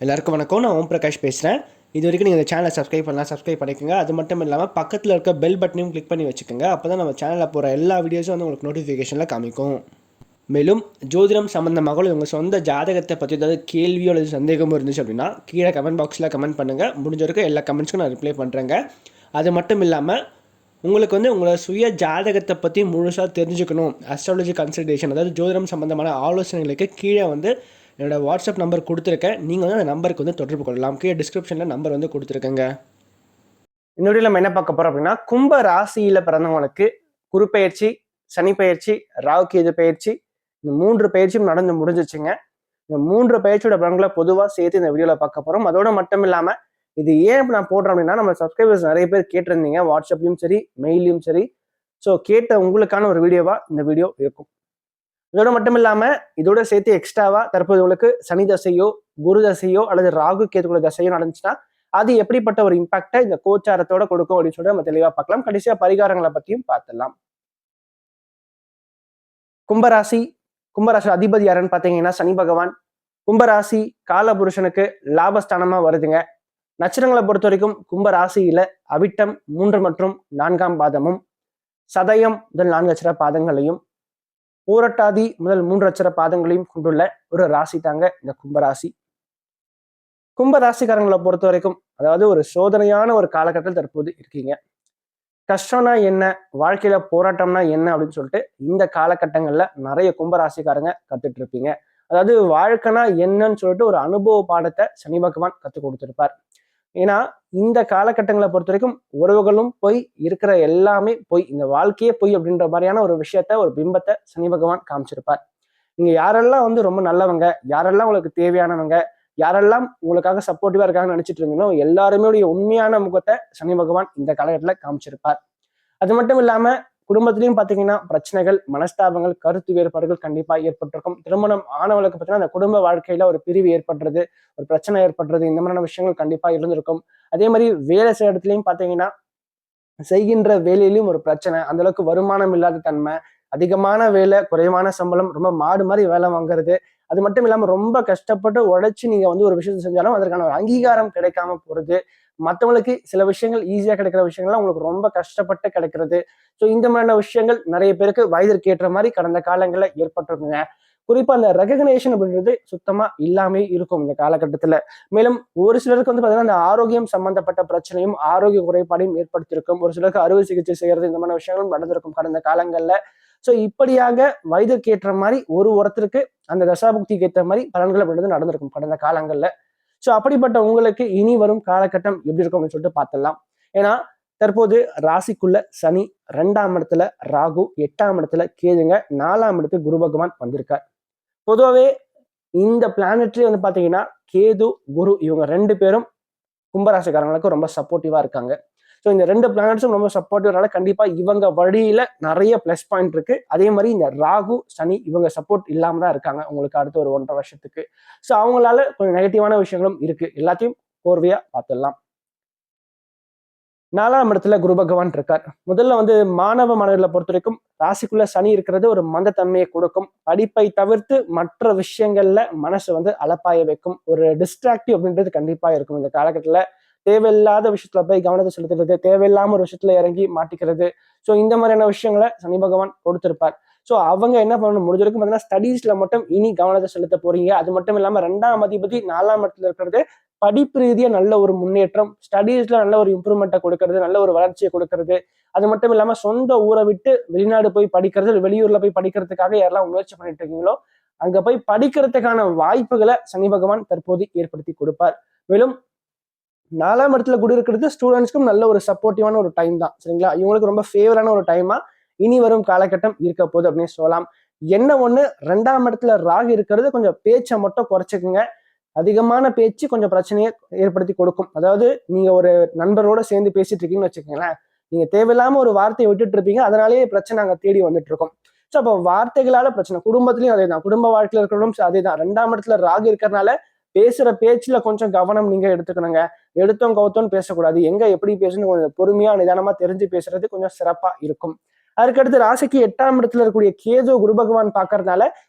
எல்லாருக்கும் வணக்கம். நான் ஓம் பிரகாஷ் பேசுகிறேன். இது வரைக்கும் நீங்கள் இந்த சேனலை சப்ஸ்கிரைப் பண்ணிக்கோங்க. அது மட்டும் இல்லாமல் பக்கத்தில் இருக்க பெல் பட்டனையும் கிளிக் பண்ணி வச்சுக்கோங்க. அப்போ தான் நம்ம சேனலில் போகிற எல்லா வீடியோஸும் வந்து உங்களுக்கு நோட்டிஃபிகேஷனில் காமிக்கும். மேலும் ஜோதிடம் சம்மந்தமாக உங்கள் சொந்த ஜாதகத்தை பற்றி ஏதாவது கேள்வியோ அல்லது சந்தேகமும் இருந்துச்சு அப்படின்னா கீழே கமெண்ட் பாக்ஸில் கமெண்ட் பண்ணுங்கள். முடிஞ்ச வரைக்கும் எல்லா கமெண்ட்ஸ்க்கும் நான் ரிப்ளை பண்ணுறேங்க. அது மட்டும் இல்லாமல் உங்களுக்கு வந்து உங்களோட சுய ஜாதகத்தை பற்றி முழுசாக தெரிஞ்சுக்கணும், அஸ்ட்ராலஜி கன்சல்டேஷன் அதாவது ஜோதிடம் சம்மந்தமான ஆலோசனைகளுக்கு கீழே வந்து என்னோடய வாட்ஸ்அப் நம்பர் கொடுத்துருக்கேன். நீங்கள் வந்து அந்த நம்பருக்கு வந்து தொடர்பு கொள்ளலாம். கீழே டிஸ்கிரிப்ஷனில் நம்பர் வந்து கொடுத்துருக்கேங்க. இந்த வீடியோவில் நம்ம என்ன பார்க்க போகிறோம் அப்படின்னா, கும்ப ராசியில் பிறந்தவங்களுக்கு குரு பயிற்சி, சனி பயிற்சி, ராகு கேது பயிற்சி, இந்த 3 பயிற்சியும் நடந்து முடிஞ்சிச்சுங்க. இந்த 3 பயிற்சியோட பலன்களை பொதுவாக சேர்த்து இந்த வீடியோவில் பார்க்க போகிறோம். அதோட மட்டும் இல்லாமல் இது ஏன் நான் போடுறேன் அப்படின்னா, நம்ம சப்ஸ்கிரைபர்ஸ் நிறைய பேர் கேட்டிருந்தீங்க, வாட்ஸ்அப்லையும் சரி மெயிலையும் சரி. ஸோ கேட்ட உங்களுக்கான ஒரு வீடியோவாக இந்த வீடியோ இருக்கும். இதோட மட்டும் இல்லாம இதோட சேர்த்து எக்ஸ்ட்ராவா தற்போது உங்களுக்கு சனி தசையோ, குரு தசையோ அல்லது ராகு கேதுக்குள்ள தசையோ நடந்துச்சுன்னா அது எப்படிப்பட்ட ஒரு இம்பாக்டை இந்த கோச்சாரத்தோட கொடுக்கும் அப்படின்னு சொல்லிட்டு நம்ம தெளிவா பார்க்கலாம். கடைசியா பரிகாரங்களை பத்தியும் பார்த்துடலாம். கும்பராசி கும்பராசி அதிபதி யாருன்னு பாத்தீங்கன்னா சனி பகவான். கும்பராசி காலபுருஷனுக்கு லாபஸ்தானமா வருதுங்க. நட்சத்திரங்களை பொறுத்த வரைக்கும் கும்பராசியில அவிட்டம் 3 மற்றும் 4ஆம் பாதமும், சதயம் முதல் 4 அட்சர பாதங்களையும், பூரட்டாதி முதல் 3 அட்சர பாதங்களையும் கொண்டுள்ள ஒரு ராசி தாங்க இந்த கும்பராசி. கும்பராசிக்காரங்களை பொறுத்த வரைக்கும் அதாவது ஒரு சோதனையான ஒரு காலகட்டத்தில் தற்போது இருக்கீங்க. கஷ்டம்னா என்ன, வாழ்க்கையில போராட்டம்னா என்ன அப்படின்னு சொல்லிட்டு இந்த காலகட்டங்கள்ல நிறைய கும்பராசிக்காரங்க கத்துட்டு இருப்பீங்க. அதாவது வாழ்க்கைனா என்னன்னு சொல்லிட்டு ஒரு அனுபவ பாடத்தை சனி பகவான் கற்றுக் கொடுத்திருப்பார். ஏன்னா இந்த காலகட்டங்களை பொறுத்த வரைக்கும் உறவுகளும் பொய், இருக்கிற எல்லாமே பொய், இந்த வாழ்க்கையே பொய் அப்படின்ற மாதிரியான ஒரு விஷயத்த, ஒரு பிம்பத்தை சனி பகவான் காமிச்சிருப்பார். நீங்க யாரெல்லாம் வந்து ரொம்ப நல்லவங்க, யாரெல்லாம் உங்களுக்கு தேவையானவங்க, யாரெல்லாம் உங்களுக்காக சப்போர்ட்டிவா இருக்காங்கன்னு நினைச்சிட்டு இருந்தீங்களோ எல்லாருமே உண்மையான முகத்தை சனி பகவான் இந்த காலகட்டத்துல காமிச்சிருப்பார். அது மட்டும் இல்லாம குடும்பத்திலையும் பாத்தீங்கன்னா பிரச்சனைகள், மனஸ்தாபங்கள், கருத்து வேறுபாடுகள் கண்டிப்பா ஏற்பட்டிருக்கும். திருமணம் ஆனவளுக்கு பார்த்தீங்கன்னா அந்த குடும்ப வாழ்க்கையில ஒரு பிரிவு ஏற்படுறது, ஒரு பிரச்சனை ஏற்படுறது, இந்த மாதிரியான விஷயங்கள் கண்டிப்பா இருந்திருக்கும். அதே மாதிரி வேலை செய்யற இடத்துலயும் பாத்தீங்கன்னா செய்கின்ற வேலையிலும் ஒரு பிரச்சனை, அந்த அளவுக்கு வருமானம் இல்லாத தன்மை, அதிகமான வேலை, குறைவான சம்பளம், ரொம்ப மாடு மாதிரி வேலை வாங்குறது, அது மட்டும் இல்லாம ரொம்ப கஷ்டப்பட்டு உழைச்சு நீங்க வந்து ஒரு விஷயத்தை செஞ்சாலும் அதற்கான ஒரு அங்கீகாரம் கிடைக்காம போறது, மற்றவங்களுக்கு சில விஷயங்கள் ஈஸியா கிடைக்கிற விஷயங்கள்லாம் உங்களுக்கு ரொம்ப கஷ்டப்பட்டு கிடைக்கிறது. ஸோ இந்த மாதிரியான விஷயங்கள் நிறைய பேருக்கு வயதிற்கு ஏற்ற மாதிரி கடந்த காலங்களில் ஏற்பட்டிருக்குங்க. குறிப்பா அந்த ரெகக்னேஷன் அப்படின்றது சுத்தமா இல்லாமே இருக்கும் இந்த காலகட்டத்துல. மேலும் ஒரு சிலருக்கு வந்து பாத்தீங்கன்னா அந்த ஆரோக்கியம் சம்பந்தப்பட்ட பிரச்சனையும் ஆரோக்கிய குறைபாடையும் ஏற்படுத்தியிருக்கும். ஒரு சிலருக்கு அறுவை சிகிச்சை செய்யறது, இந்த மாதிரி விஷயங்களும் நடந்திருக்கும் கடந்த காலங்கள்ல. சோ இப்படியாக வயதுக்கு ஏற்ற மாதிரி ஒருத்தருக்கு அந்த தசாபுக்திக்கு ஏற்ற மாதிரி பலன்கள் அப்படின்றது நடந்திருக்கும் கடந்த காலங்கள்ல. சோ அப்படிப்பட்ட உங்களுக்கு இனி வரும் காலகட்டம் எப்படி இருக்கும் அப்படின்னு சொல்லிட்டு பார்த்துடலாம். ஏன்னா தற்போது ராசிக்குள்ள சனி, 2ஆம் இடத்துல ராகு, 8ஆம் இடத்துல கேதுங்க, 4ஆம் இடத்துக்கு குரு பகவான் வந்திருக்கார். பொதுவாகவே இந்த பிளானட்ரி வந்து பாத்தீங்கன்னா கேது, குரு இவங்க 2 பேரும் கும்பராசிக்காரங்களுக்கு ரொம்ப சப்போர்ட்டிவா இருக்காங்க. ஸோ இந்த 2 பிளானட்ஸும் ரொம்ப சப்போர்ட்டிவ்னால கண்டிப்பா இவங்க வழியில நிறைய பிளஸ் பாயிண்ட் இருக்கு. அதே மாதிரி இந்த ராகு, சனி இவங்க சப்போர்ட் இல்லாம தான் இருக்காங்க உங்களுக்கு அடுத்த ஒரு 1.5 வருஷத்துக்கு. ஸோ அவங்களால கொஞ்சம் நெகட்டிவான விஷயங்களும் இருக்கு. எல்லாத்தையும் கோர்வையா பார்த்துடலாம். 4ஆம் இடத்துல குரு பகவான் இருக்கார். முதல்ல வந்து மாணவ மாணவர்களை பொறுத்த வரைக்கும் ராசிக்குள்ள சனி இருக்கிறது ஒரு மந்தத்தன்மையை கொடுக்கும். படிப்பை தவிர்த்து மற்ற விஷயங்கள்ல மனசு வந்து அலப்பாய வைக்கும். ஒரு டிஸ்ட்ராக்டிவ் அப்படின்றது கண்டிப்பா இருக்கும் இந்த காலகட்டத்துல. தேவையில்லாத விஷயத்துல போய் கவனத்தை செலுத்துறது, தேவையில்லாம ஒரு விஷயத்துல இறங்கி மாட்டிக்கிறது. ஸோ இந்த மாதிரியான விஷயங்களை சனி பகவான் கொடுத்திருப்பார். ஸோ அவங்க என்ன பண்ணணும், முடிஞ்ச வரைக்கும் பார்த்தீங்கன்னா ஸ்டடீஸ்ல மட்டும் இனி கவனத்தை செலுத்த போறீங்க. அது மட்டும் இல்லாம 2ஆம் அதிபதி 4ஆம் இடத்துல இருக்கிறது படிப்பு ரீதியா நல்ல ஒரு முன்னேற்றம், ஸ்டடீஸ்ல நல்ல ஒரு இம்ப்ரூவ்மெண்ட்டை கொடுக்கறது, நல்ல ஒரு வளர்ச்சியை கொடுக்கறது. அது மட்டும் இல்லாம சொந்த ஊரை விட்டு வெளிநாடு போய் படிக்கிறது, வெளியூர்ல போய் படிக்கிறதுக்காக யாரெல்லாம் முயற்சி பண்ணிட்டு இருக்கீங்களோ அங்க போய் படிக்கிறதுக்கான வாய்ப்புகளை சனி பகவான் தற்போது ஏற்படுத்தி கொடுப்பார். மேலும் 4ஆம் இடத்துல குரு இருக்கிறது ஸ்டூடெண்ட்ஸ்க்கும் நல்ல ஒரு சப்போர்ட்டிவான ஒரு டைம் தான், சரிங்களா? இவங்களுக்கு ரொம்ப ஃபேவரான ஒரு டைமா இனி வரும் காலகட்டம் இருக்க போகுது அப்படின்னு சொல்லலாம். என்ன ஒண்ணு, 2ஆம் இடத்துல ராகு இருக்கிறது கொஞ்சம் பேச்சை மட்டும் குறைச்சிக்குங்க. அதிகமான பேச்சு கொஞ்சம் பிரச்சனையை ஏற்படுத்தி கொடுக்கும். அதாவது நீங்க ஒரு நண்பரோட சேர்ந்து பேசிட்டு இருக்கீங்கன்னு வச்சுக்கோங்களேன், நீங்க தேவையில்லாம ஒரு வார்த்தையை விட்டுட்டு இருப்பீங்க, அதனாலேயே பிரச்சனை அங்க தேடி வந்துட்டு இருக்கும். ஸோ அப்போ வார்த்தைகளால பிரச்சனை, குடும்பத்திலையும் அதே தான், குடும்ப வாழ்க்கையில இருக்கிறவங்களும் அதே தான். 2ஆம் இடத்துல ராகு இருக்கிறதுனால பேசுற பேச்சுல கொஞ்சம் கவனம் நீங்க எடுத்துக்கணுங்க. எடுத்தோம் கவுத்தோன்னு பேசக்கூடாது. எங்க எப்படி பேசணும் கொஞ்சம் பொறுமையா நிதானமா தெரிஞ்சு பேசுறது கொஞ்சம் சிறப்பா இருக்கும். அதுக்கடுத்து ராசிக்கு 8ஆம் இடத்துல இருக்கக்கூடிய கேது குரு பகவான் பாக்குறதுனால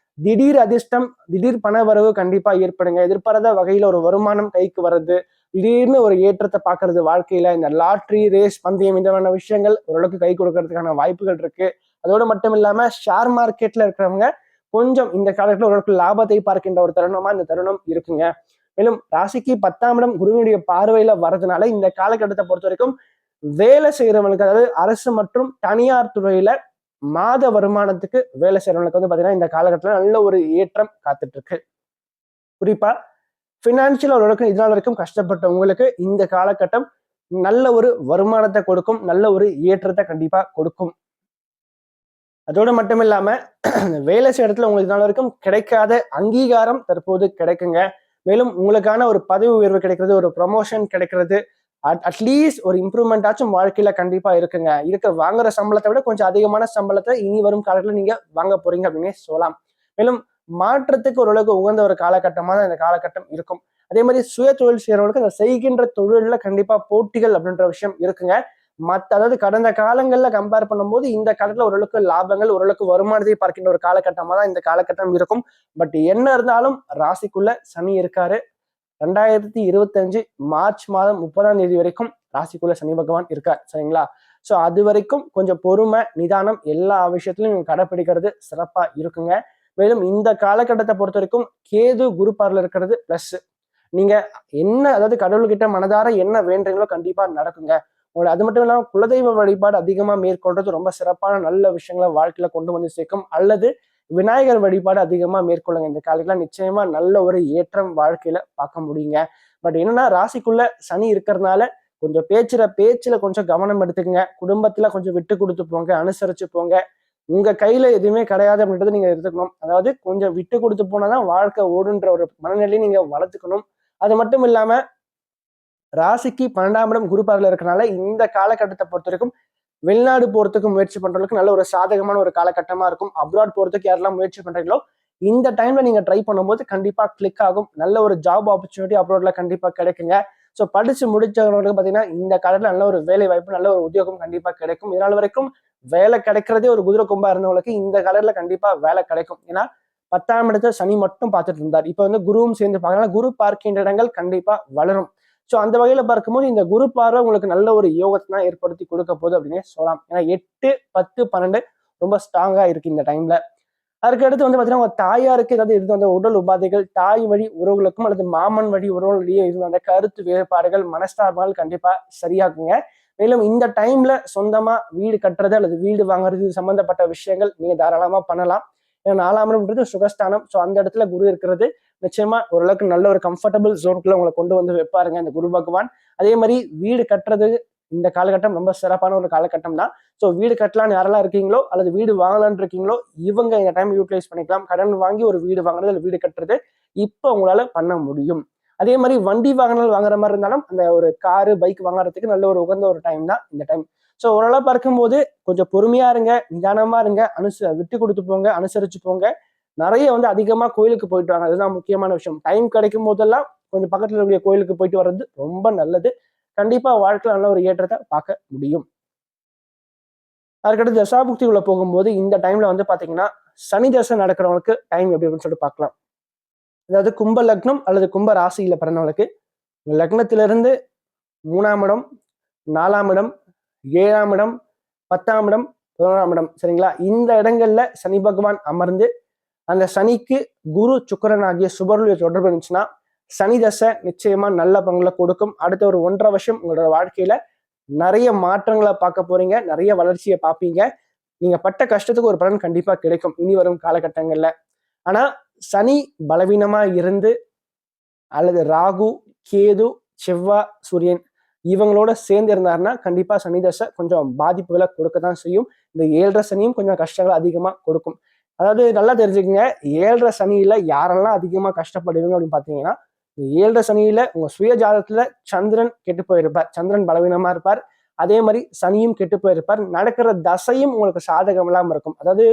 திடீர் அதிர்ஷ்டம், திடீர் பண வரவு கண்டிப்பா ஏற்படுங்க. எதிர்பாராத வகையில ஒரு வருமானம் கைக்கு வர்றது, திடீர்னு ஒரு ஏற்றத்தை பாக்குறது வாழ்க்கையில. இந்த லாட்ரி, ரேஸ், பந்தயம் இந்த மாதிரியான விஷயங்கள் ஓரளவுக்கு கை கொடுக்கறதுக்கான வாய்ப்புகள் இருக்கு. அதோடு மட்டும் இல்லாம ஷேர் மார்க்கெட்ல இருக்கிறவங்க கொஞ்சம் இந்த காலத்துல ஓரளவுக்கு லாபத்தை பார்க்கின்ற ஒரு தருணமா இந்த தருணம் இருக்குங்க. மேலும் ராசிக்கு 10ஆம் இடம் குருவினுடைய பார்வையில வர்றதுனால இந்த காலகட்டத்தை பொறுத்த வரைக்கும் வேலை செய்யறவங்களுக்கு, அதாவது அரசு மற்றும் தனியார் துறையில மாத வருமானத்துக்கு வேலை செய்யறவங்களுக்கு வந்து பாத்தீங்கன்னா இந்த காலகட்டத்துல நல்ல ஒரு ஏற்றம் காத்துட்டு இருக்கு. குறிப்பா பினான்சியல் ஓரளவுக்கு இதனால் வரைக்கும் கஷ்டப்பட்ட உங்களுக்கு இந்த காலகட்டம் நல்ல ஒரு வருமானத்தை கொடுக்கும், நல்ல ஒரு ஏற்றத்தை கண்டிப்பா கொடுக்கும். அதோடு மட்டும் இல்லாம வேலை செய்ய இடத்துல உங்களுக்கு இதனால் வரைக்கும் கிடைக்காத அங்கீகாரம் தற்போது கிடைக்குங்க. மேலும் உங்களுக்கான ஒரு பதவி உயர்வு கிடைக்கிறது, ஒரு ப்ரமோஷன் கிடைக்கிறது, அட்லீஸ்ட் ஒரு இம்ப்ரூவ்மெண்ட் ஆச்சும் வாழ்க்கையில கண்டிப்பா இருக்குங்க. வாங்குற சம்பளத்தை விட கொஞ்சம் அதிகமான சம்பளத்தை இனி வரும் காலத்துல நீங்க வாங்க போறீங்க அப்படின்னு சொல்லலாம். மேலும் மாற்றத்துக்கு ஓரளவுக்கு உகந்த ஒரு காலகட்டமா தான் இந்த காலகட்டம் இருக்கும். அதே மாதிரி சுய தொழில் செய்யறவங்களுக்கு அந்த செய்கின்ற தொழில்ல கண்டிப்பா போட்டிகள் அப்படின்ற விஷயம் இருக்குங்க. அதாவது கடந்த காலங்கள்ல கம்பேர் பண்ணும்போது இந்த காலத்துல ஓரளவுக்கு லாபங்கள், ஓரளவுக்கு வருமானத்தை பார்க்கின்ற ஒரு காலகட்டமா தான் இந்த காலகட்டம் இருக்கும். பட் என்ன இருந்தாலும் ராசிக்குள்ள சனி இருக்காரு. 2025 மார்ச் மாதம் 30ஆம் தேதி வரைக்கும் ராசிக்குள்ள சனி பகவான் இருக்கார். சரிங்களா? சோ அது வரைக்கும் கொஞ்சம் பொறுமை, நிதானம் எல்லா விஷயத்திலும் நீங்க கடைப்பிடிக்கிறது சிறப்பா இருக்குங்க. மேலும் இந்த காலகட்டத்தை பொறுத்த வரைக்கும் கேது குரு பார்வையில இருக்கிறது பிளஸ். நீங்க என்ன, அதாவது கடவுள்கிட்ட மனதார என்ன வேண்டுறீங்களோ கண்டிப்பா நடக்குங்க. உங்களை அது மட்டும் இல்லாம குலதெய்வ வழிபாடு அதிகமா மேற்கொள்றது ரொம்ப சிறப்பான நல்ல விஷயங்களை வாழ்க்கையில கொண்டு வந்து சேர்க்கும். அல்லது விநாயகர் வழிபாடு அதிகமா மேற்கொள்ளுங்க. இந்த காலத்துல நிச்சயமா நல்ல ஒரு ஏற்றம் வாழ்க்கையில பார்க்க முடியுங்க. பட் என்னன்னா ராசிக்குள்ள சனி இருக்கிறதுனால கொஞ்சம் பேச்சுல கொஞ்சம் கவனம் எடுத்துக்கங்க. குடும்பத்துல கொஞ்சம் விட்டு கொடுத்து போங்க, அனுசரிச்சு போங்க. உங்க கையில எதுவுமே கிடையாது அப்படின்றத நீங்க எடுத்துக்கணும். அதாவது கொஞ்சம் விட்டு கொடுத்து போனாதான் வாழ்க்கை ஓடுன்ற ஒரு மனநிலையை நீங்க வளர்த்துக்கணும். அது மட்டும் இல்லாம ராசிக்கு 12ஆம் இடம் குரு பார்வையில இருக்கனால இந்த காலகட்டத்தை பொறுத்த வரைக்கும் வெளிநாடு போறதுக்கு முயற்சி பண்றதுக்கு நல்ல ஒரு சாதகமான ஒரு காலகட்டமா இருக்கும். அப்ராட் போறதுக்கு யாரெல்லாம் முயற்சி பண்றீங்களோ இந்த டைம்ல நீங்க ட்ரை பண்ணும்போது கண்டிப்பா கிளிக் ஆகும். நல்ல ஒரு ஜாப் ஆப்பர்ச்சுனிட்டி அப்ராட்ல கண்டிப்பா கிடைக்குங்க. ஸோ படிச்சு முடிச்சவங்களுக்கு பாத்தீங்கன்னா இந்த காலத்துல நல்ல ஒரு வேலை வாய்ப்பு, நல்ல ஒரு உத்தியோகம் கண்டிப்பா கிடைக்கும். இதனால் வரைக்கும் வேலை கிடைக்கிறதே ஒரு குதிரை கொம்பா இருந்தவங்களுக்கு இந்த காலத்துல கண்டிப்பா வேலை கிடைக்கும். ஏன்னா 10ஆம் இடத்துல சனி மட்டும் பார்த்துட்டு இருந்தார். இப்ப வந்து குருவும் சேர்ந்து பார்க்கலாம். குரு பார்க்கின்ற இடங்கள் கண்டிப்பா வளரும். ஸோ அந்த வகையில பார்க்கும்போது இந்த குரு பார்வை உங்களுக்கு நல்ல ஒரு யோகத்தை தான் ஏற்படுத்தி கொடுக்க போகுது அப்படின்னு சொல்லலாம். ஏன்னா 8, 10, 12 ரொம்ப ஸ்ட்ராங்கா இருக்கு இந்த டைம்ல. அதுக்கு அடுத்து வந்து பாத்தீங்கன்னா உங்க தாயாருக்கு ஏதாவது இருந்து வந்த உடல் உபாதைகள், தாய் வழி உறவுகளுக்கும் அல்லது மாமன் வழி உறவுகளிலேயே இருந்து வந்த கருத்து வேறுபாடுகள், மனஸ்தாபங்கள் கண்டிப்பா சரியாகுங்க. மேலும் இந்த டைம்ல சொந்தமா வீடு கட்டுறது அல்லது வீடு வாங்குறது சம்பந்தப்பட்ட விஷயங்கள் நீங்க தாராளமா பண்ணலாம். ஏன்னா 4ஆம் இடம்ன்றது சுகஸ்தானம். ஸோ அந்த இடத்துல குரு இருக்கிறது நிச்சயமா ஓரளவுக்கு நல்ல ஒரு கம்ஃபர்டபுள் ஜோனுக்குள்ள உங்களை கொண்டு வந்து வைப்பாருங்க இந்த குரு பகவான். அதே மாதிரி வீடு கட்டுறது இந்த காலகட்டம் ரொம்ப சிறப்பான ஒரு காலகட்டம் தான். ஸோ வீடு கட்டலான்னு யாரெல்லாம் இருக்கீங்களோ அல்லது வீடு வாங்கலான்னு இருக்கீங்களோ இவங்க இந்த டைம் யூட்டிலைஸ் பண்ணிக்கலாம். கடன் வாங்கி ஒரு வீடு வாங்குறது அல்லது வீடு கட்டுறது இப்போ உங்களால பண்ண முடியும். அதே மாதிரி வண்டி வாகனங்கள் வாங்குற மாதிரி இருந்தாலும் அந்த ஒரு காரு, பைக் வாங்குறதுக்கு நல்ல ஒரு உகந்த ஒரு டைம் தான் இந்த டைம். ஸோ ஓரளவு பார்க்கும்போது கொஞ்சம் பொறுமையா இருங்க, நிதானமா இருங்க, விட்டு கொடுத்து போங்க, அனுசரிச்சு போங்க. நிறைய வந்து அதிகமா கோயிலுக்கு போயிட்டு வாங்க. அதுதான் முக்கியமான விஷயம். டைம் கிடைக்கும் போதெல்லாம் கொஞ்சம் பக்கத்துல இருக்கக்கூடிய கோயிலுக்கு போயிட்டு வர்றது ரொம்ப நல்லது. கண்டிப்பா வாழ்க்கையில நல்ல ஒரு ஏற்றத்தை பார்க்க முடியும். அதுக்கடுத்து தசாபுக்திக்குள்ள போகும்போது இந்த டைம்ல வந்து பாத்தீங்கன்னா சனி தசை நடக்கிறவங்களுக்கு டைம் எப்படி இருக்குன்னு சொல்லிட்டு பார்க்கலாம். அதாவது கும்ப லக்னம் அல்லது கும்ப ராசியில பிறந்தவங்களுக்கு லக்னத்திலிருந்து 3ஆம் இடம், 4ஆம் இடம், 7ஆம் இடம், 10ஆம் இடம், 11ஆம் இடம், சரிங்களா? இந்த இடங்கள்ல சனி பகவான் அமர்ந்து அந்த சனிக்கு குரு சுக்கிரன் ஆகிய சுபருடைய தொடர்பு இருந்துச்சுன்னா சனி தசை நிச்சயமா நல்ல பங்களை கொடுக்கும். அடுத்த ஒரு 1.5 வருஷம் உங்களோட வாழ்க்கையில நிறைய மாற்றங்களை பார்க்க போறீங்க, நிறைய வளர்ச்சியை பார்ப்பீங்க. நீங்க பட்ட கஷ்டத்துக்கு ஒரு பலன் கண்டிப்பா கிடைக்கும் இனி வரும் காலகட்டங்கள்ல. ஆனா சனி பலவீனமா இருந்து அல்லது ராகு, கேது, செவ்வா, சூரியன் இவங்களோட சேர்ந்து இருந்தாருன்னா கண்டிப்பா சனி தசை கொஞ்சம் பாதிப்புகளை கொடுக்கத்தான் செய்யும். இந்த 7.5 சனியும் கொஞ்சம் கஷ்டங்களை அதிகமா கொடுக்கும். அதாவது நல்லா தெரிஞ்சுக்கங்க, 7.5 சனியில யாரெல்லாம் அதிகமா கஷ்டப்படுவீங்க அப்படின்னு பாத்தீங்கன்னா 7.5 சனியில உங்க சுய ஜாதகத்துல சந்திரன் கெட்டு போயிருப்பார், சந்திரன் பலவீனமா இருப்பார். அதே மாதிரி சனியும் கெட்டு போயிருப்பார். நடக்கிற தசையும் உங்களுக்கு சாதகம் இல்லாம இருக்கும். அதாவது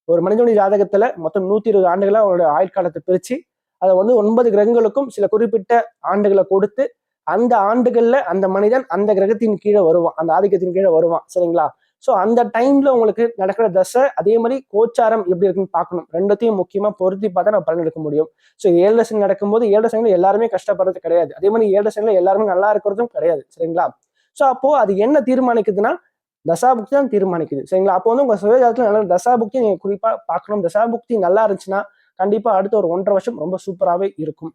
ஒரு மனிதனுடைய ஜாதகத்துல மொத்தம் 120 ஆண்டுகளா அவருடைய ஆயுட்காலத்தை பிரிச்சு அதை வந்து 9 கிரகங்களுக்கும் சில குறிப்பிட்ட ஆண்டுகளை கொடுத்து அந்த ஆண்டுகள்ல அந்த மனிதன் அந்த கிரகத்தின் கீழே வருவான், அந்த ஆதிக்கத்தின் கீழே வருவான், சரிங்களா? ஸோ அந்த டைம்ல உங்களுக்கு நடக்கிற தசை அதே மாதிரி கோச்சாரம் எப்படி இருக்குன்னு பார்க்கணும். ரெண்டுத்தையும் முக்கியமா பொருத்தி பார்த்தா நம்ம பலன் எடுக்க முடியும். ஸோ 7 சனி நடக்கும்போது 7 சனியில எல்லாருமே கஷ்டப்படுறது கிடையாது. அதே மாதிரி 7 சனியில எல்லாருமே நல்லா இருக்கிறதும் கிடையாது. சரிங்களா? ஸோ அப்போ அது என்ன தீர்மானிக்குதுன்னா தசாபுக்தி தான் தீர்மானிக்குது. சரிங்களா? அப்போ வந்து உங்க சுயஜாதத்துல நல்ல தசாபுக்தி நீங்க குறிப்பா பார்க்கணும். தசாபுக்தி நல்லா இருந்துச்சுன்னா கண்டிப்பா அடுத்த ஒரு 1.5 வருஷம் ரொம்ப சூப்பராகவே இருக்கும்.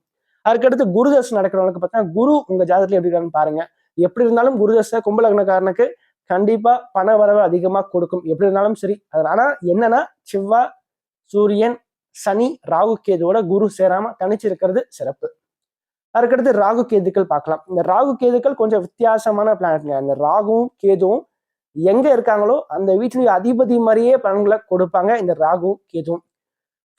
அதுக்கடுத்து குரு தசை நடக்கிறவங்களுக்கு பார்த்தீங்கன்னா குரு உங்க ஜாதகத்துல எப்படி இருக்கான்னு பாருங்க. எப்படி இருந்தாலும் குரு தசை கும்பலக்னக்காரனுக்கு கண்டிப்பா பண வரவு அதிகமா கொடுக்கும். எப்படி இருந்தாலும் சரி. ஆனா என்னன்னா செவ்வாய், சூரியன், சனி, ராகு கேதுவோட குரு சேராம தனிச்சு இருக்கிறது சிறப்பு. அதுக்கடுத்து ராகு கேதுக்கள் பார்க்கலாம். இந்த ராகு கேதுக்கள் கொஞ்சம் வித்தியாசமான பிளானட்ங்க. இந்த ராகுவும் கேதுவும் எங்க இருக்காங்களோ அந்த வீட்டினுடைய அதிபதி மாதிரியே பலன்களை கொடுப்பாங்க இந்த ராகுவும் கேதுவும்.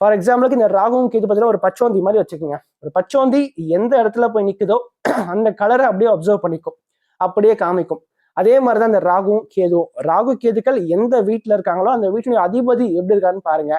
ஃபார் எக்ஸாம்பிளுக்கு இந்த ராகுவும் கேது பார்த்தீங்கன்னா ஒரு பச்சோந்தி மாதிரி வச்சுக்கோங்க. ஒரு பச்சோந்தி எந்த இடத்துல போய் நிக்குதோ அந்த கலரை அப்படியே அப்சர்வ் பண்ணிக்கும், அப்படியே காமிக்கும். அதே மாதிரிதான் இந்த ராகுவும் கேதுவும். ராகு கேதுக்கள் எந்த வீட்டுல இருக்காங்களோ அந்த வீட்டினுடைய அதிபதி எப்படி இருக்காருன்னு பாருங்க.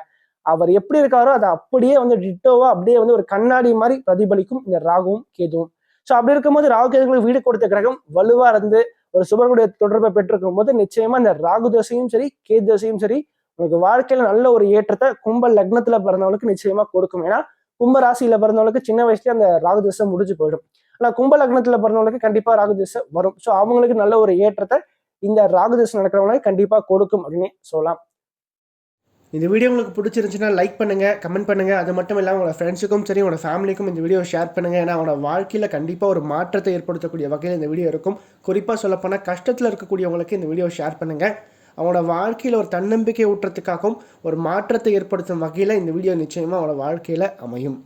அவர் எப்படி இருக்காரோ அதை அப்படியே வந்து டிட்டோவா அப்படியே வந்து ஒரு கண்ணாடி மாதிரி பிரதிபலிக்கும் இந்த ராகுவும் கேதுவும். ஸோ அப்படி இருக்கும்போது ராகு கேதுகளுக்கு வீடு கொடுத்த கிரகம் வலுவா இருந்து ஒரு சுபர்களுடைய தொடர்பை பெற்றிருக்கும் போது நிச்சயமா இந்த ராகு தசையும் சரி கேது தசையும் சரி உங்களுக்கு வாழ்க்கையில நல்ல ஒரு ஏற்றத்தை கும்ப லக்னத்துல பிறந்தவங்களுக்கு நிச்சயமா கொடுக்கும். ஏன்னா கும்ப ராசியில பிறந்தவங்களுக்கு சின்ன வயசுலயே அந்த ராகு தசை முடிஞ்சு போயிடும். ஆனா கும்ப லக்னத்துல பிறந்தவங்களுக்கு கண்டிப்பா ராகு தசை வரும். ஸோ அவங்களுக்கு நல்ல ஒரு ஏற்றத்தை இந்த ராகு தசை நடக்கிறவங்களுக்கு கண்டிப்பா கொடுக்கும் அப்படின்னு சொல்லலாம். இந்த வீடியோ உங்களுக்கு பிடிச்சிருந்துச்சுன்னா லைக் பண்ணுங்க, கமெண்ட் பண்ணுங்க. அது மட்டும் இல்லாமல் உங்களோட ஃப்ரெண்ட்ஸுக்கும் சரி உங்களோட ஃபேமிலிக்கும் இந்த வீடியோ ஷேர் பண்ணுங்க. ஏன்னா அவனோட வாழ்க்கையில கண்டிப்பாக ஒரு மாற்றத்தை ஏற்படுத்தக்கூடிய வகையில் இந்த வீடியோ இருக்கும். குறிப்பாக சொல்லப்போனால் கஷ்டத்தில் இருக்கக்கூடியவங்களுக்கு இந்த வீடியோ ஷேர் பண்ணுங்க. அவனோட வாழ்க்கையில் ஒரு தன்னம்பிக்கை ஊற்றத்துக்காகவும் ஒரு மாற்றத்தை ஏற்படுத்தும் வகையில் இந்த வீடியோ நிச்சயமாக அவனோட வாழ்க்கையில் அமையும்.